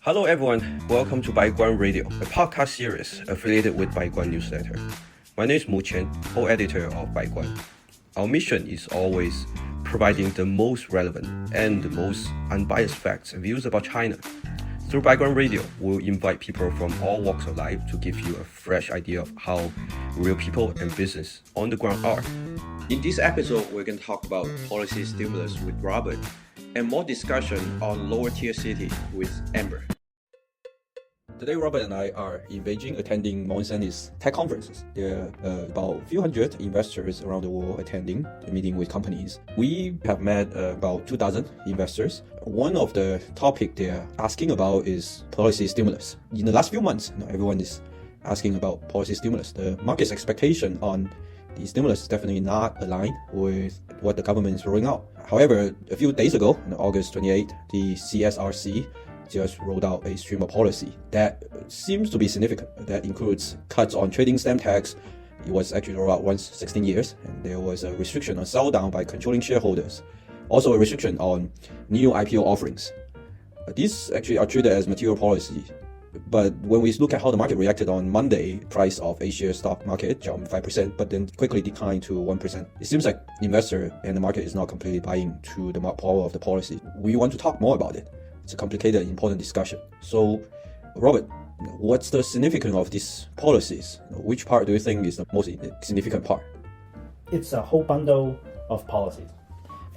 Hello everyone, welcome to Baiguan Radio, a podcast series affiliated with Baiguan newsletter. My name is Mu Chen, co-editor of Baiguan. Our mission is always providing the most relevant and the most unbiased facts and views about China. Through Baiguan Radio, we'll invite people from all walks of life to give you a fresh idea of how real people and business on the ground are. In this episode, we're going to talk about policy stimulus with Robert and more discussion on lower tier city with Amber. Today, Robert and I are in Beijing attending Morgan Stanley's tech conferences. There are about a few hundred investors around the world attending, meeting with companies. We have met about 2,000 investors. One of the topics they're asking about is policy stimulus. In the last few months, everyone is asking about policy stimulus. The market's expectation on the stimulus is definitely not aligned with what the government is rolling out. However, a few days ago, on August 28, the CSRC just rolled out a stream of policy that seems to be significant. That includes cuts on trading stamp tax. It was actually rolled out once 16 years, and there was a restriction on sell down by controlling shareholders. Also a restriction on new IPO offerings. These actually are treated as material policy. But when we look at how the market reacted on Monday, price of A-share stock market jumped 5%, but then quickly declined to 1%. It seems like investor and the market is not completely buying to the power of the policy. We want to talk more about it. It's a complicated and important discussion. So, Robert, what's the significance of these policies? Which part do you think is the most significant part? It's a whole bundle of policies.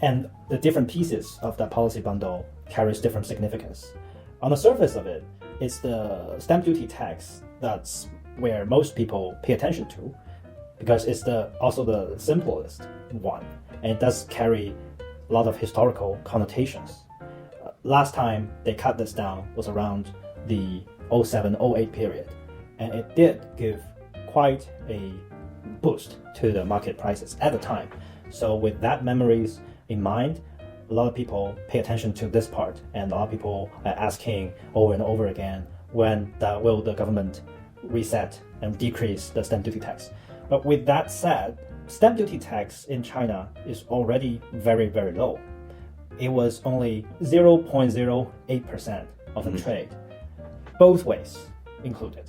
And the different pieces of that policy bundle carries different significance. On the surface of it, it's the stamp duty tax that's where most people pay attention to, because it's also the simplest one, and it does carry a lot of historical connotations. Last time they cut this down was around the 07-08 period, and it did give quite a boost to the market prices at the time. So with that memories in mind, a lot of people pay attention to this part, and a lot of people are asking over and over again when will the government reset and decrease the stamp duty tax. But with that said, stamp duty tax in China is already very, very low. It was only 0.08% of the trade, both ways included,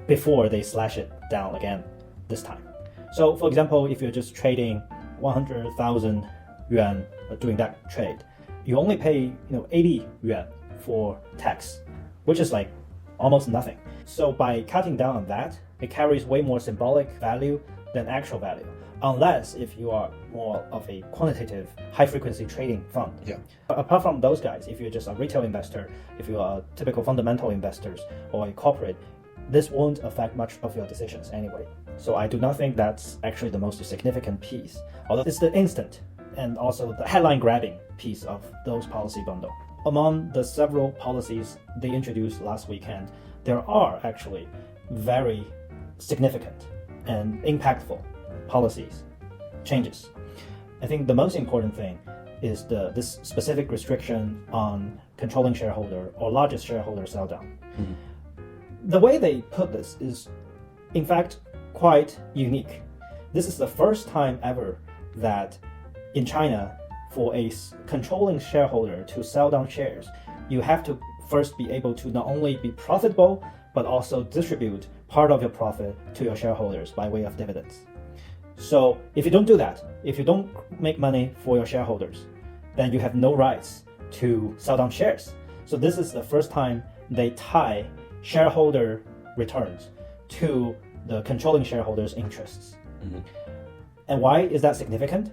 before they slash it down again this time. So for example, if you're just trading 100,000 yuan doing that trade, you only pay 80 yuan for tax, which is like almost nothing. So by cutting down on that, it carries way more symbolic value than actual value. Unless if you are more of a quantitative, high-frequency trading fund. Yeah. Apart from those guys, if you're just a retail investor, if you are typical fundamental investors or a corporate, this won't affect much of your decisions anyway. So I do not think that's actually the most significant piece, although it's the instant and also the headline-grabbing piece of those policy bundle. Among the several policies they introduced last weekend, there are actually very significant and impactful policies changes. I think the most important thing is this specific restriction on controlling shareholder or largest shareholder sell down. The way they put this is, in fact, quite unique. This is the first time ever that in China, for a controlling shareholder to sell down shares, you have to first be able to not only be profitable, but also distribute part of your profit to your shareholders by way of dividends. So if you don't do that, if you don't make money for your shareholders, then you have no rights to sell down shares. So this is the first time they tie shareholder returns to the controlling shareholders' interests. And why is that significant?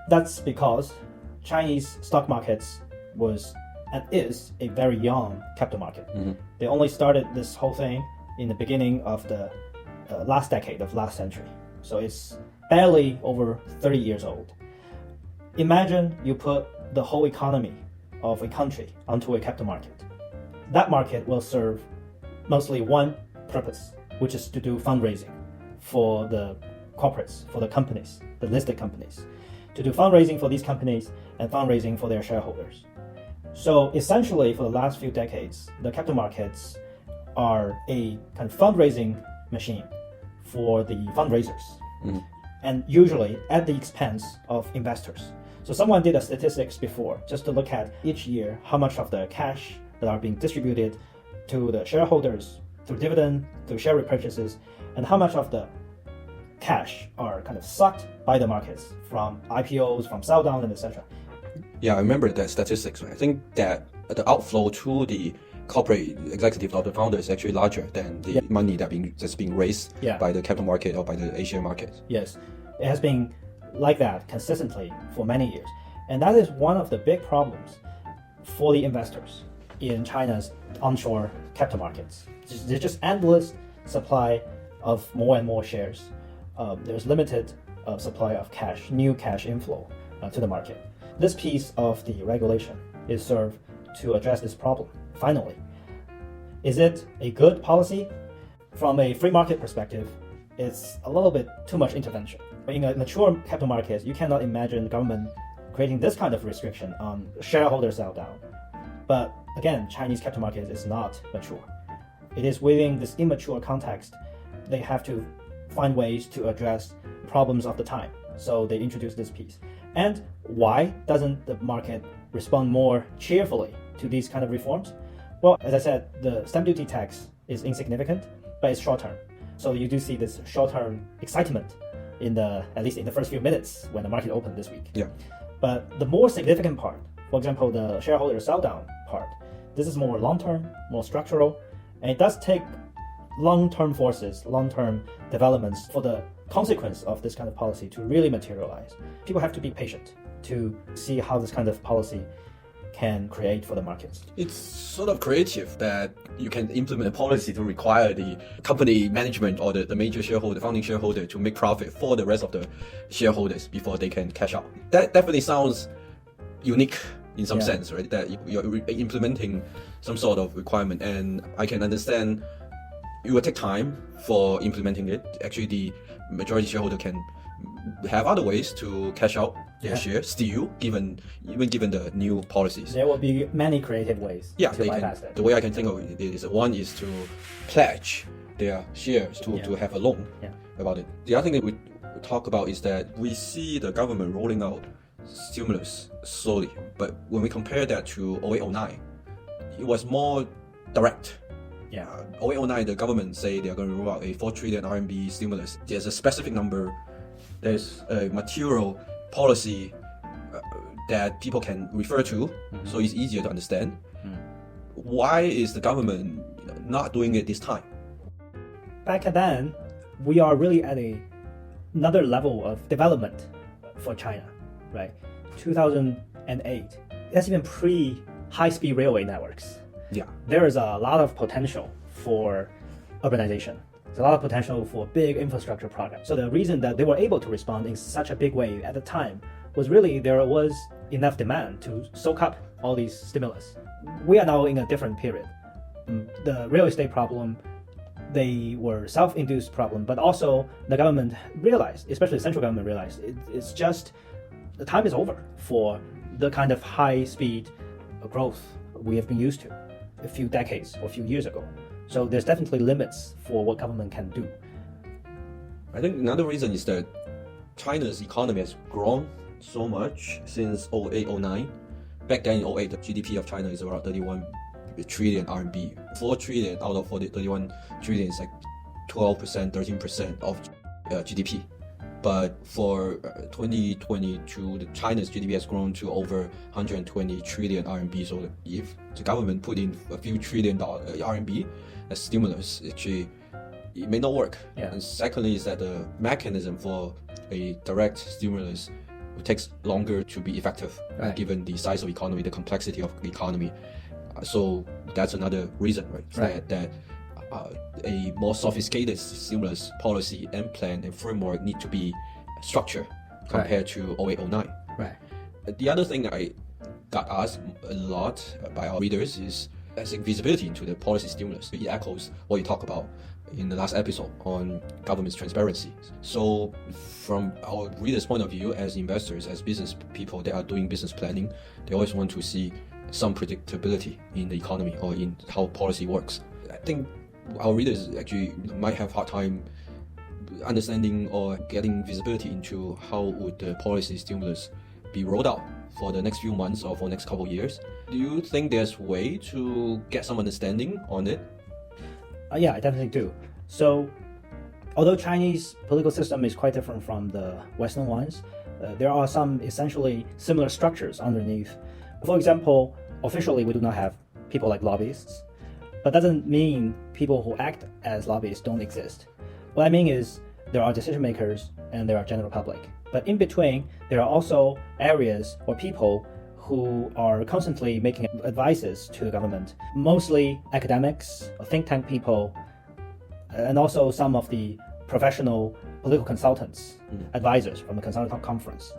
That's because Chinese stock markets was and is a very young capital market. They only started this whole thing in the beginning of the last decade of last century. So it's barely over 30 years old. Imagine you put the whole economy of a country onto a capital market. That market will serve mostly one purpose, which is to do fundraising for the corporates, for the companies, the listed companies, to do fundraising for these companies and fundraising for their shareholders. So essentially, for the last few decades, the capital markets are a kind of fundraising machine for the fundraisers, and usually at the expense of investors. So someone did a statistics before, just to look at each year how much of the cash that are being distributed to the shareholders through dividend, through share repurchases, and how much of the cash are kind of sucked by the markets from IPOs, from sell down, and etc. Yeah, I remember that statistics. I think that the outflow to the corporate executive or the founder is actually larger than the money that's being raised by the capital market or by the Asian market. Yes, it has been like that consistently for many years. And that is one of the big problems for the investors in China's onshore capital markets. There's just endless supply of more and more shares. There's limited supply of cash, new cash inflow to the market. This piece of the regulation is served to address this problem. Finally, is it a good policy? From a free market perspective, it's a little bit too much intervention. In a mature capital market, you cannot imagine the government creating this kind of restriction on shareholder sell down. But again, Chinese capital market is not mature. It is within this immature context, they have to find ways to address problems of the time. So they introduce this piece. And why doesn't the market respond more cheerfully to these kind of reforms? Well, as I said, the stamp duty tax is insignificant, but it's short term. So you do see this short term excitement at least in the first few minutes when the market opened this week. Yeah. But the more significant part, for example, the shareholder sell down part, this is more long term, more structural, and it does take long-term forces, long-term developments for the consequence of this kind of policy to really materialize. People have to be patient to see how this kind of policy can create for the markets. It's sort of creative that you can implement a policy to require the company management or the major shareholder, founding shareholder, to make profit for the rest of the shareholders before they can cash out. That definitely sounds unique in some sense, right? That you're implementing some sort of requirement, and I can understand it will take time for implementing it. Actually, the majority shareholder can have other ways to cash out their shares still, given the new policies. There will be many creative ways to bypass that. The way I can think of it is, one is to pledge their shares to have a loan about it. The other thing that we talk about is that we see the government rolling out stimulus slowly, but when we compare that to 0809, it was more direct. 0809, the government say they are going to roll out a 4 trillion RMB stimulus. There's a specific number, there's a material policy that people can refer to, so it's easier to understand. Why is the government not doing it this time? Back then, we are really at another level of development for China, right? 2008, that's even pre-high-speed railway networks. There is a lot of potential for urbanization. There's a lot of potential for big infrastructure projects. So the reason that they were able to respond in such a big way at the time was really there was enough demand to soak up all these stimulus. We are now in a different period. The real estate problem, they were self-induced problem, but also the government realized, especially the central government realized, it's just the time is over for the kind of high-speed growth we have been used to a few decades or a few years ago. So there's definitely limits for what government can do. I think another reason is that China's economy has grown so much since 0809. Back then in 08, the GDP of China is around 31 trillion RMB. 4 trillion out of 31 trillion is like 12%, 13% of GDP. But for 2022, China's GDP has grown to over 120 trillion RMB. So if the government put in a few trillion RMB as stimulus, actually, it may not work. And secondly is that the mechanism for a direct stimulus takes longer to be effective, given the size of economy, the complexity of the economy. So that's another reason, right? That a more sophisticated stimulus policy and plan and framework need to be structured compared to 0809. The other thing that I got asked a lot by our readers is visibility into the policy stimulus. It echoes what you talked about in the last episode on government's transparency. So from our readers' point of view, as investors, as business people that are doing business planning, they always want to see some predictability in the economy or in how policy works. I think our readers actually might have a hard time understanding or getting visibility into how would the policy stimulus be rolled out for the next few months or for the next couple of years. Do you think there's a way to get some understanding on it? Yeah, I definitely do. So, although Chinese political system is quite different from the Western ones, there are some essentially similar structures underneath. For example, officially we do not have people like lobbyists, but doesn't mean people who act as lobbyists don't exist. What I mean is there are decision makers and there are general public. But in between, there are also areas or people who are constantly making advices to the government, mostly academics, think tank people, and also some of the professional political consultants, advisors from the consultant conference.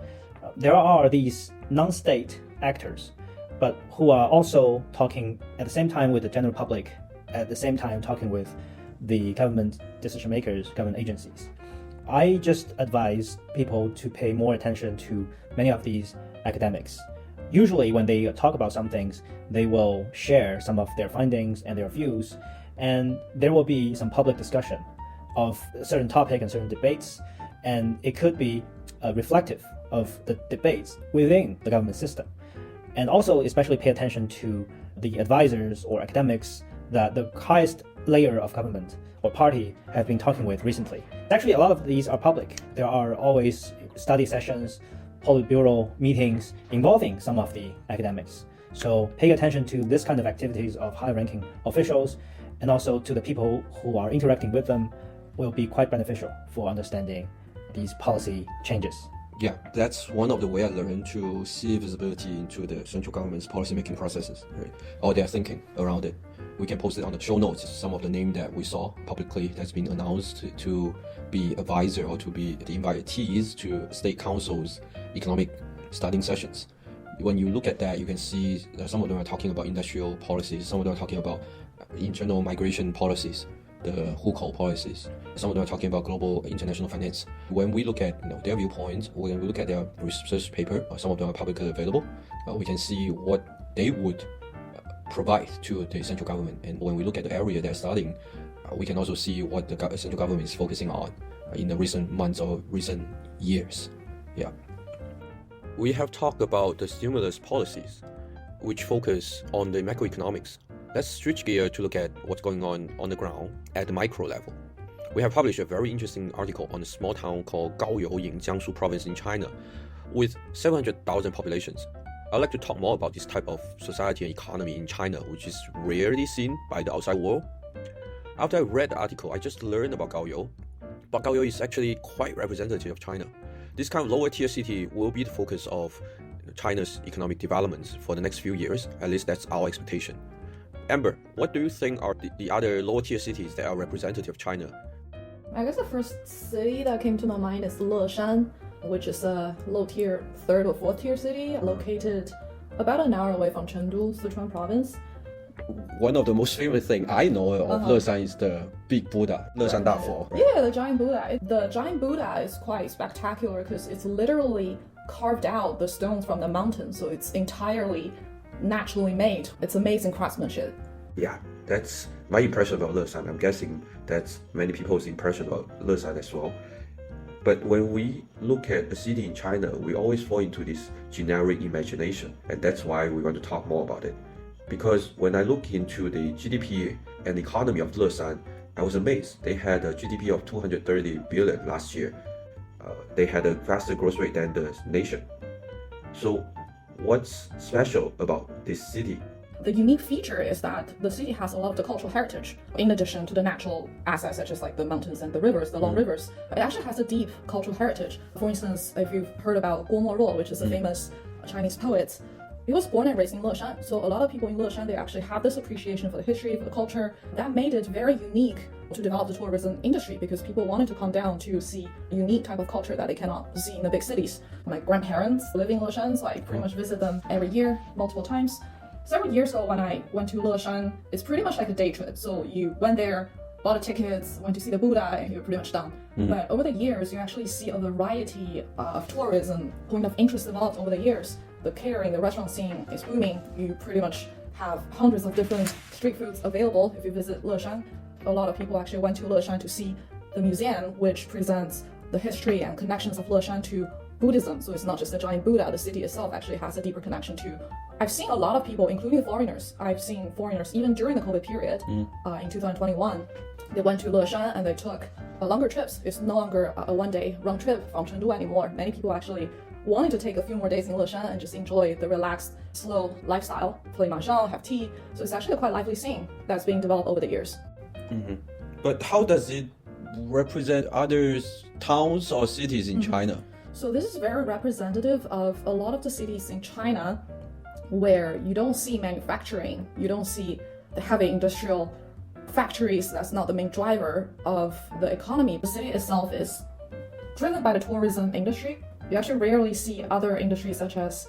There are these non-state actors, but who are also talking at the same time with the general public, at the same time talking with the government decision makers, government agencies. I just advise people to pay more attention to many of these academics. Usually when they talk about some things, they will share some of their findings and their views, and there will be some public discussion of a certain topic and certain debates, and it could be reflective of the debates within the government system. And also especially pay attention to the advisors or academics that the highest layer of government or party have been talking with recently. Actually, a lot of these are public. There are always study sessions, Politburo meetings involving some of the academics. So pay attention to this kind of activities of high-ranking officials and also to the people who are interacting with them will be quite beneficial for understanding these policy changes. Yeah, that's one of the way I learned to see visibility into the central government's policy-making processes, right? Or their thinking around it. We can post it on the show notes, some of the names that we saw publicly that's been announced to be advisor or to be the invitees to state councils' economic studying sessions. When you look at that, you can see that some of them are talking about industrial policies, some of them are talking about internal migration policies, the hukou policies. Some of them are talking about global international finance. When we look at their viewpoints, when we look at their research paper, some of them are publicly available, we can see what they would provide to the central government. And when we look at the area they're studying, we can also see what the central government is focusing on in the recent months or recent years. Yeah. We have talked about the stimulus policies, which focus on the macroeconomics. Let's switch gear to look at what's going on the ground at the micro level. We have published a very interesting article on a small town called Gaoyou in Jiangsu province in China, with 700,000 populations. I'd like to talk more about this type of society and economy in China, which is rarely seen by the outside world. After I read the article, I just learned about Gaoyou, but Gaoyou is actually quite representative of China. This kind of lower tier city will be the focus of China's economic developments for the next few years. At least that's our expectation. Amber, what do you think are the other lower tier cities that are representative of China? I guess the first city that came to my mind is Leshan, which is a low tier, third or fourth tier city located about an hour away from Chengdu, Sichuan province. One of the most famous thing I know of Leshan is the big Buddha, Leshan Dafo. Yeah, the giant Buddha. The giant Buddha is quite spectacular because it's literally carved out the stones from the mountain, so it's entirely naturally made. It's amazing craftsmanship. Yeah, that's my impression about Leshan. I'm guessing that's many people's impression about Leshan as well. But when we look at a city in China, we always fall into this generic imagination, and that's why we want to talk more about it. Because when I look into the GDP and economy of Leshan, I was amazed. They had a GDP of 230 billion last year. They had a faster growth rate than the nation. So what's special about this city? The unique feature is that the city has a lot of the cultural heritage, in addition to the natural assets such as like the mountains and the rivers, the long rivers. It actually has a deep cultural heritage. For instance, if you've heard about Guo Moruo, which is a famous Chinese poet, he was born and raised in Leshan. So a lot of people in Leshan, they actually have this appreciation for the history, for the culture. That made it very unique to develop the tourism industry because people wanted to come down to see a unique type of culture that they cannot see in the big cities. My grandparents live in Leshan, so I pretty much visit them every year, multiple times. Several years ago when I went to Leshan, it's pretty much like a day trip. So you went there, bought a tickets, went to see the Buddha, and you're pretty much done. But over the years, you actually see a variety of tourism, point of interest developed over the years. The catering, the restaurant scene is booming. You pretty much have hundreds of different street foods available if you visit Leshan. A lot of people actually went to Leshan to see the museum, which presents the history and connections of Leshan to Buddhism, so it's not just a giant Buddha. The city itself actually has a deeper connection to. I've seen a lot of people, including foreigners. I've seen foreigners even during the COVID period in 2021. They went to Leshan and they took longer trips. It's no longer a one-day round trip from Chengdu anymore. Many people actually wanting to take a few more days in Leshan and just enjoy the relaxed, slow lifestyle, play mahjong, have tea. So it's actually a quite lively scene that's being developed over the years. But how does it represent other towns or cities in China? So this is very representative of a lot of the cities in China where you don't see manufacturing, you don't see the heavy industrial factories. That's not the main driver of the economy. The city itself is driven by the tourism industry. You actually rarely see other industries such as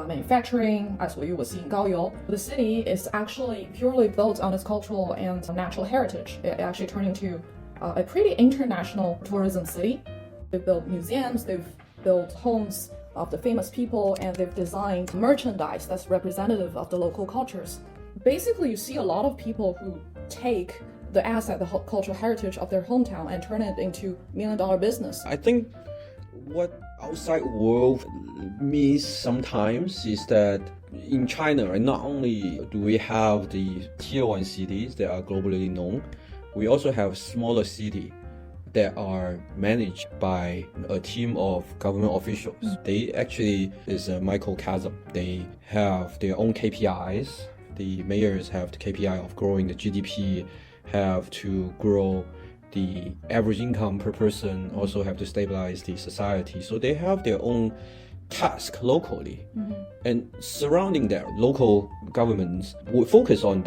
manufacturing, as what you would see in Gaoyou. The city is actually purely built on its cultural and natural heritage. It actually turned into a pretty international tourism city. They've built museums, they've built homes of the famous people, and they've designed merchandise that's representative of the local cultures. Basically, you see a lot of people who take the asset, the cultural heritage of their hometown and turn it into million-dollar business. I think what outside world means sometimes is that in China, right, not only do we have the tier 1 cities that are globally known, we also have smaller cities that are managed by a team of government officials. They actually is a microcosm. They have their own KPIs. The mayors have the KPI of growing the GDP, have to grow the average income per person, also have to stabilize the society. So they have their own task locally. And surrounding that, local governments will focus on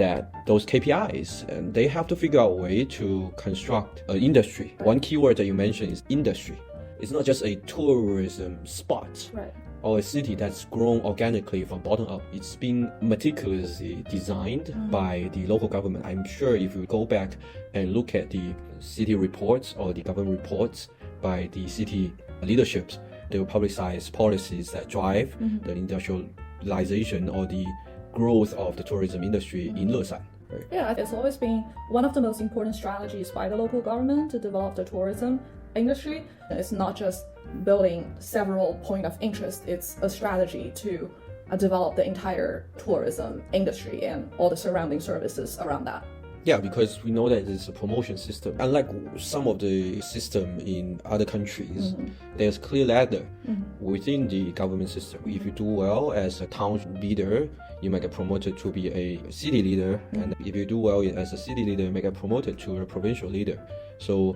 those KPIs, and they have to figure out a way to construct an industry. One keyword that you mentioned is industry. It's not just a tourism spot. Right. Or a city that's grown organically from bottom up. It's been meticulously designed by the local government. I'm sure if you go back and look at the city reports or the government reports by the city leaderships, they will publicize policies that drive the industrialization or the growth of the tourism industry in Leshan. Right? Yeah, it's always been one of the most important strategies by the local government to develop the tourism industry. It's not just building several points of interest, it's a strategy to develop the entire tourism industry and all the surrounding services around that. Yeah, because we know that it's a promotion system. Unlike some of the system in other countries, there's clear ladder within the government system. If you do well as a town leader, you might get promoted to be a city leader. And if you do well as a city leader, you might get promoted to a provincial leader. So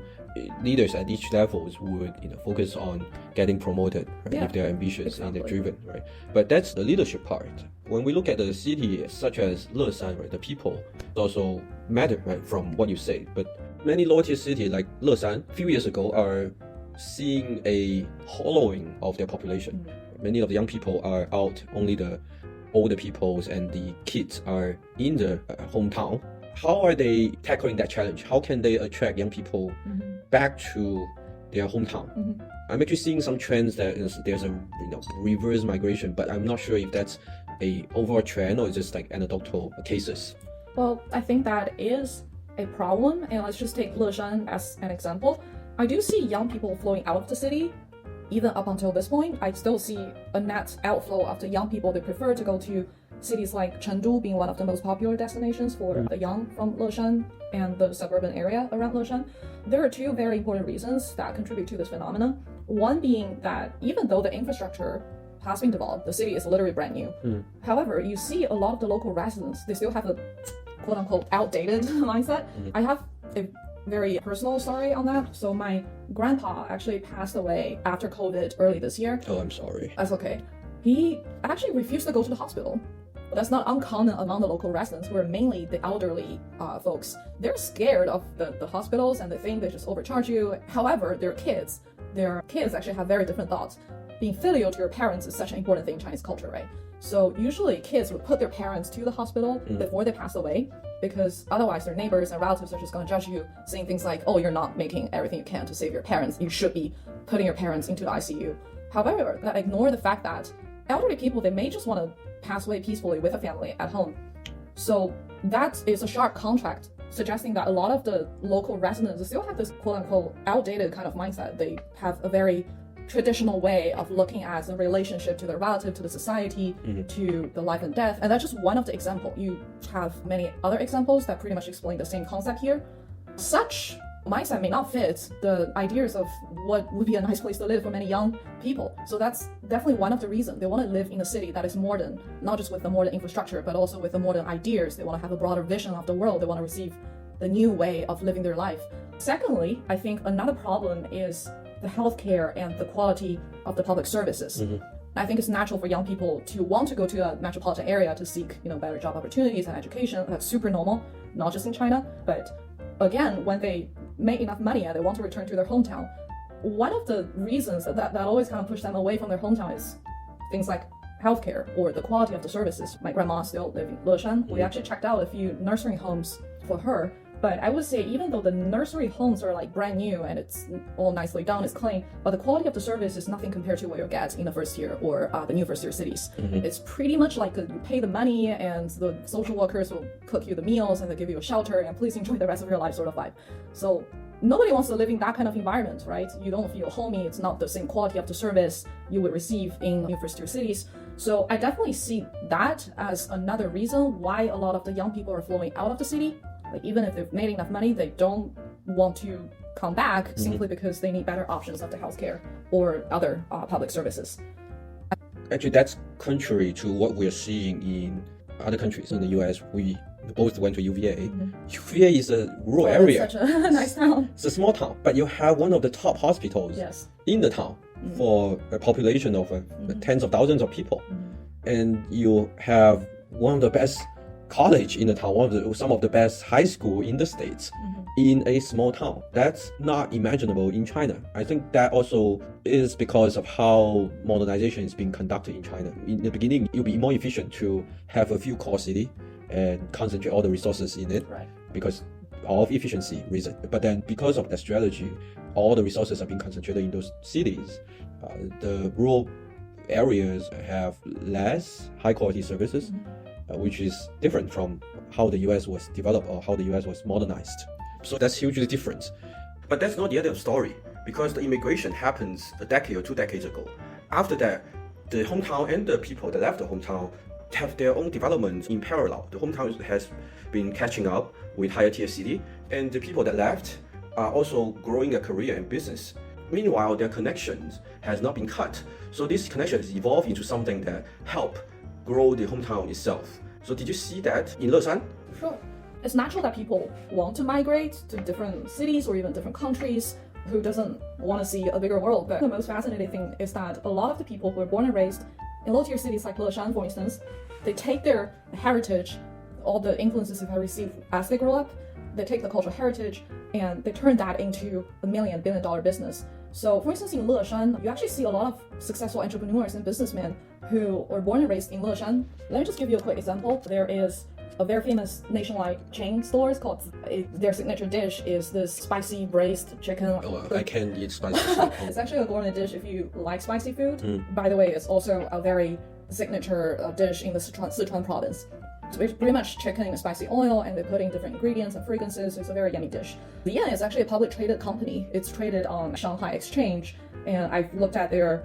leaders at each levels would focus on getting promoted, right? If they're ambitious and they're driven, right? But that's the leadership part. When we look at the city such as Leshan, right, the people also matter, right, from what you say. But many lower tier cities like Leshan a few years ago are seeing a hollowing of their population. Many of the young people are out, only the older peoples and the kids are in the hometown. How are they tackling that challenge? How can they attract young people back to their hometown? I'm actually seeing some trends that there's a reverse migration, but I'm not sure if that's a overall trend or just like anecdotal cases. Well, I think that is a problem, and let's just take Leshan as an example. I do see young people flowing out of the city. Even up until this point, I still see a net outflow of the young people. They prefer to go to cities like Chengdu, being one of the most popular destinations for the young from Leshan and the suburban area around Leshan. There are two very important reasons that contribute to this phenomenon. One being that even though the infrastructure has been developed, the city is literally brand new. However, you see a lot of the local residents, they still have a quote-unquote outdated mindset. I have a very personal story on that. So my grandpa actually passed away after COVID early this year. Oh, I'm sorry. That's okay. He actually refused to go to the hospital. That's not uncommon among the local residents, who are mainly the elderly folks. They're scared of the hospitals and they think they just overcharge you. However, their kids actually have very different thoughts. Being filial to your parents is such an important thing in Chinese culture, right? So usually kids would put their parents to the hospital before they pass away, because otherwise their neighbors and relatives are just going to judge you, saying things like, oh, you're not making everything you can to save your parents. You should be putting your parents into the ICU. However, that ignore the fact that elderly people, they may just want to pass away peacefully with a family at home. So that is a sharp contrast, suggesting that a lot of the local residents still have this quote-unquote outdated kind of mindset. They have a very traditional way of looking at the relationship to the relative, to the society, to the life and death. And that's just one of the examples. You have many other examples that pretty much explain the same concept here. Such mindset may not fit the ideas of what would be a nice place to live for many young people. So that's definitely one of the reasons. They want to live in a city that is modern, not just with the modern infrastructure, but also with the modern ideas. They want to have a broader vision of the world. They want to receive the new way of living their life. Secondly, I think another problem is the healthcare and the quality of the public services. I think it's natural for young people to want to go to a metropolitan area to seek, better job opportunities and education. That's super normal, not just in China, but again, when they make enough money and they want to return to their hometown, one of the reasons that always kind of push them away from their hometown is things like healthcare or the quality of the services. My grandma still lives in Leshan. We actually checked out a few nursery homes for her. But I would say even though the nursery homes are like brand new and it's all nicely done, it's clean, but the quality of the service is nothing compared to what you get in the first tier or the new first tier cities. It's pretty much like you pay the money and the social workers will cook you the meals and they give you a shelter and please enjoy the rest of your life sort of vibe. So nobody wants to live in that kind of environment, right? You don't feel homey. It's not the same quality of the service you would receive in new first tier cities. So I definitely see that as another reason why a lot of the young people are flowing out of the city. Like even if they've made enough money, they don't want to come back simply because they need better options of the healthcare or other public services. Actually, that's contrary to what we're seeing in other countries. In the US, we both went to UVA. UVA is a rural area. It's such a nice town. It's a small town, but you have one of the top hospitals in the town for a population of tens of thousands of people. And you have one of the best college in the town, some of the best high school in the States in a small town. That's not imaginable in China. I think that also is because of how modernization is being conducted in China. In the beginning, it will be more efficient to have a few core cities and concentrate all the resources in it because of efficiency reason. But then because of that strategy, all the resources are being concentrated in those cities. The rural areas have less high quality services, which is different from how the US was developed or how the US was modernized. So that's hugely different. But that's not the end of the story, because the immigration happens a decade or 2 decades ago. After that, the hometown and the people that left the hometown have their own development in parallel. The hometown has been catching up with higher tier city, and the people that left are also growing a career in business. Meanwhile, their connections has not been cut. So these connections evolve into something that help grow the hometown itself. So did you see that in Leshan? Sure. It's natural that people want to migrate to different cities or even different countries. Who doesn't want to see a bigger world? But the most fascinating thing is that a lot of the people who are born and raised in low-tier cities like Leshan, for instance, they take their heritage, all the influences they have received as they grow up, they take the cultural heritage and they turn that into a billion-dollar business. So, for instance, in Leshan, you actually see a lot of successful entrepreneurs and businessmen who are born and raised in Leshan. Let me just give you a quick example. There is a very famous nationwide chain stores called, their signature dish is this spicy braised chicken. Oh, I can eat spicy. It's actually a gourmet dish if you like spicy food. By the way, it's also a very signature dish in the Sichuan province. So it's pretty much chicken in spicy oil, and they put in different ingredients and fragrances. It's a very yummy dish. Lian is actually a public traded company. It's traded on Shanghai Exchange, and I've looked at their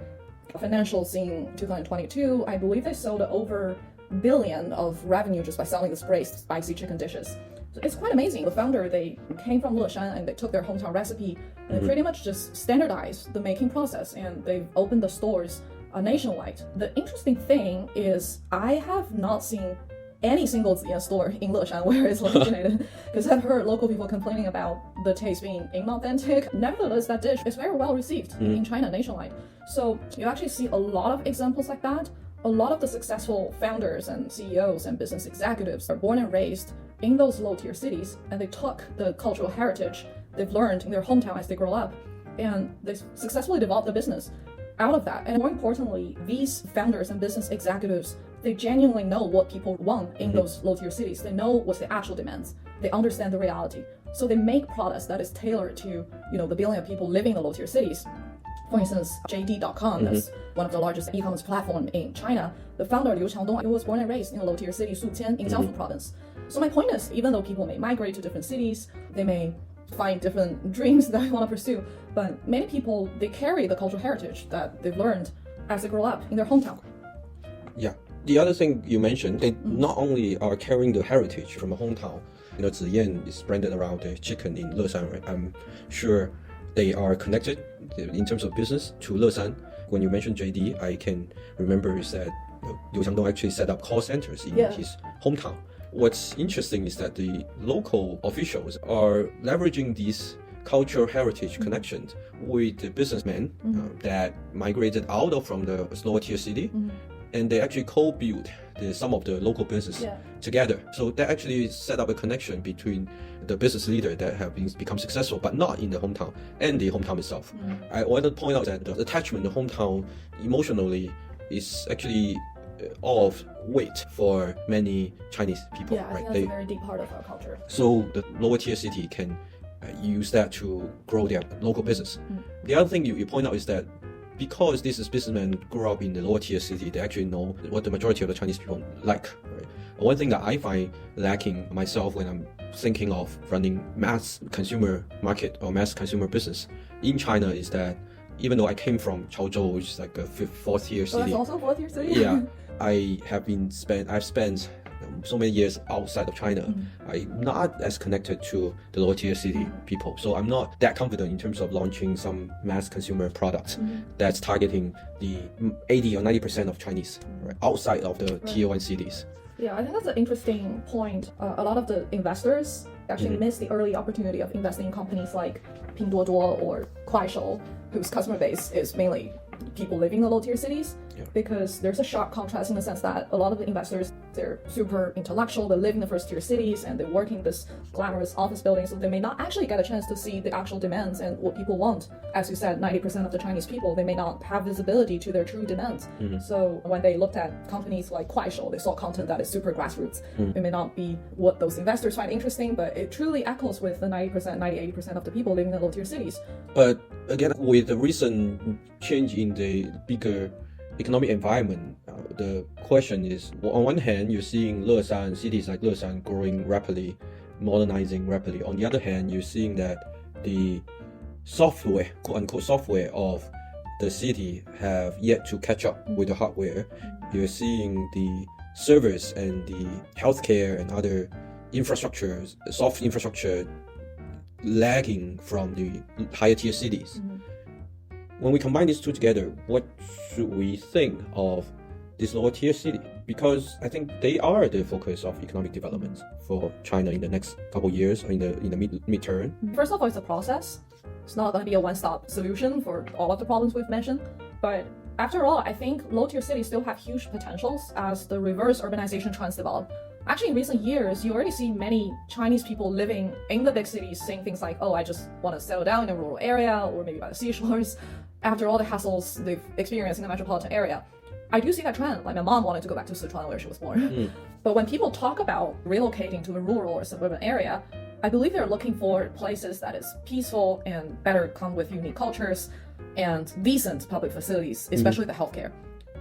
financials in 2022. I believe they sold over $1 billion of revenue just by selling this braised spicy chicken dishes. So it's quite amazing. The founder, they came from Leshan and they took their hometown recipe and they pretty much just standardized the making process, and they've opened the stores nationwide. The interesting thing is I have not seen any single Ziyan store in Leshan where it's originated, because I've heard local people complaining about the taste being inauthentic. Nevertheless, that dish is very well received in China nationwide. So you actually see a lot of examples like that. A lot of the successful founders and CEOs and business executives are born and raised in those low-tier cities, and they took the cultural heritage they've learned in their hometown as they grow up, and they successfully developed the business out of that. And more importantly, these founders and business executives, they genuinely know what people want in those low-tier cities. They know what's the actual demands. They understand the reality. So they make products that is tailored to, the billion of people living in the low-tier cities. For instance, JD.com, that's one of the largest e-commerce platform in China. The founder, Liu Changdong, was born and raised in a low-tier city, Suqian, in Jiangsu province. So my point is, even though people may migrate to different cities, they may find different dreams that I want to pursue. But many people, they carry the cultural heritage that they've learned as they grow up in their hometown. Yeah. The other thing you mentioned, they not only are carrying the heritage from a hometown. Ziyan is branded around the chicken in Leshan, right? I'm sure they are connected in terms of business to Leshan. When you mentioned JD, I can remember is that Liu Xiangdong actually set up call centers in his hometown. What's interesting is that the local officials are leveraging these cultural heritage connections with the businessmen that migrated out of from the lower tier city, and they actually co-build some of the local business together. So that actually set up a connection between the business leader that have become successful, but not in the hometown, and the hometown itself. I want to point out that the attachment to the hometown emotionally is actually of weight for many Chinese people. Yeah, I right? think that's a very deep part of our culture. So the lower tier city can use that to grow their local business. The other thing you point out is that because this is businessmen grew up in the lower tier city, they actually know what the majority of the Chinese people like. Right? One thing that I find lacking myself when I'm thinking of running mass consumer market or mass consumer business in China is that even though I came from Chaozhou, which is like a fourth tier city. Oh, that's also fourth tier city? Yeah. I've spent so many years outside of China. I'm not as connected to the lower tier city people. So I'm not that confident in terms of launching some mass consumer products that's targeting the 80 or 90% of Chinese right, outside of the tier 1 cities. Yeah, I think that's an interesting point. A lot of the investors actually miss the early opportunity of investing in companies like Pinduoduo or Kuaishou, whose customer base is mainly people living in the low-tier cities, because there's a sharp contrast in the sense that a lot of the investors, they're super intellectual, they live in the first-tier cities, and they work in this glamorous office building, so they may not actually get a chance to see the actual demands and what people want. As you said, 90% of the Chinese people, they may not have visibility to their true demands. So when they looked at companies like Kuaishou, they saw content that is super grassroots. It may not be what those investors find interesting, but it truly echoes with the 90%, 80% of the people living in the low-tier cities. But again, with the recent change in the bigger economic environment, the question is, on one hand, you're seeing Leshan, cities like Leshan growing rapidly, modernizing rapidly. On the other hand, you're seeing that the software, quote-unquote software of the city have yet to catch up with the hardware. You're seeing the servers and the healthcare and other infrastructures, soft infrastructure lagging from the higher tier cities. When we combine these two together, what should we think of this lower tier city? Because I think they are the focus of economic development for China in the next couple of years or in the midterm. First of all, it's a process. It's not going to be a one-stop solution for all of the problems we've mentioned. But after all, I think low-tier cities still have huge potentials as the reverse urbanization trends develop. Actually, in recent years, you already see many Chinese people living in the big cities saying things like, oh, I just want to settle down in a rural area or maybe by the seashores after all the hassles they've experienced in the metropolitan area. I do see that trend. Like my mom wanted to go back to Sichuan where she was born. But when people talk about relocating to a rural or suburban area, I believe they're looking for places that is peaceful and better come with unique cultures and decent public facilities, especially the healthcare,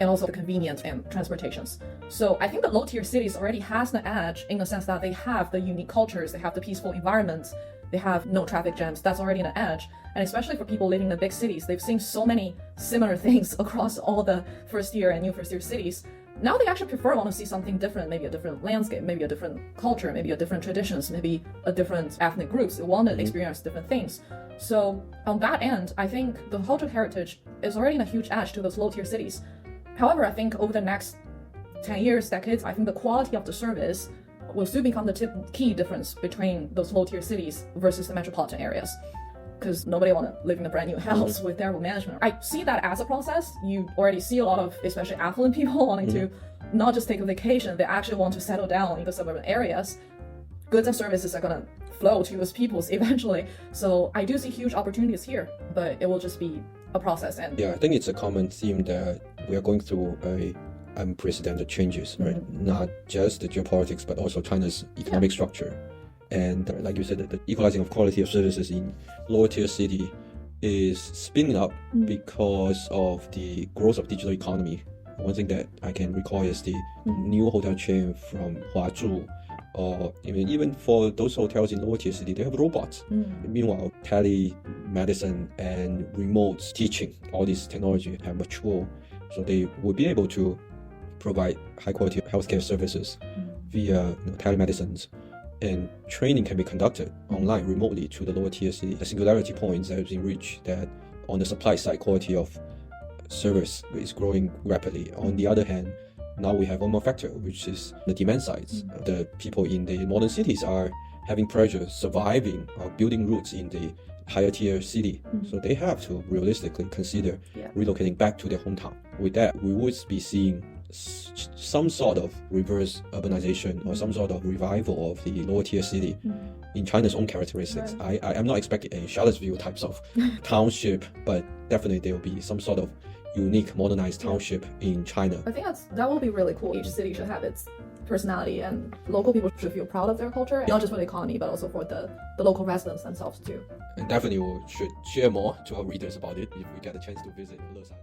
and also the convenience and transportations. So I think the low-tier cities already has an edge in the sense that they have the unique cultures, they have the peaceful environments, they have no traffic jams. That's already an edge. And especially for people living in the big cities, they've seen so many similar things across all the first-tier and new first-tier cities. Now they actually want to see something different, maybe a different landscape, maybe a different culture, maybe a different traditions, maybe a different ethnic groups. They want to experience different things. So on that end, I think the cultural heritage is already a huge edge to those low-tier cities. However, I think over the next 10 years, decades, I think the quality of the service will still become the key difference between those low-tier cities versus the metropolitan areas. Because nobody want to live in a brand new house with terrible management. I see that as a process. You already see a lot of, especially affluent people wanting to not just take a vacation, they actually want to settle down in the suburban areas. Goods and services are going to flow to those peoples eventually. So I do see huge opportunities here, but it will just be a process. And yeah, I think it's a common theme that we are going through unprecedented changes, right? Not just the geopolitics, but also China's economic structure. And like you said, the equalizing of quality of services in lower tier city is spinning up because of the growth of digital economy. One thing that I can recall is the new hotel chain from Huazhu or even for those hotels in lower tier city, they have robots. Meanwhile, telemedicine and remote teaching, all this technology have matured, so they will be able to provide high quality healthcare services via telemedicine, and training can be conducted online remotely to the lower tier city. The singularity points that have been reached, that on the supply side, quality of service is growing rapidly. On the other hand, now we have one more factor, which is the demand side. The people in the modern cities are having pressure surviving or building roots in the higher tier city. So they have to realistically consider relocating back to their hometown. With that, we would be seeing some sort of reverse urbanization or some sort of revival of the lower tier city in China's own characteristics. I'm not expecting a Charlottesville types of township, but definitely there will be some sort of unique modernized township in China. I think that will be really cool. Each city should have its personality, and local people should feel proud of their culture, not just for the economy, but also for the local residents themselves too. And definitely we should share more to our readers about it if we get a chance to visit Leshan.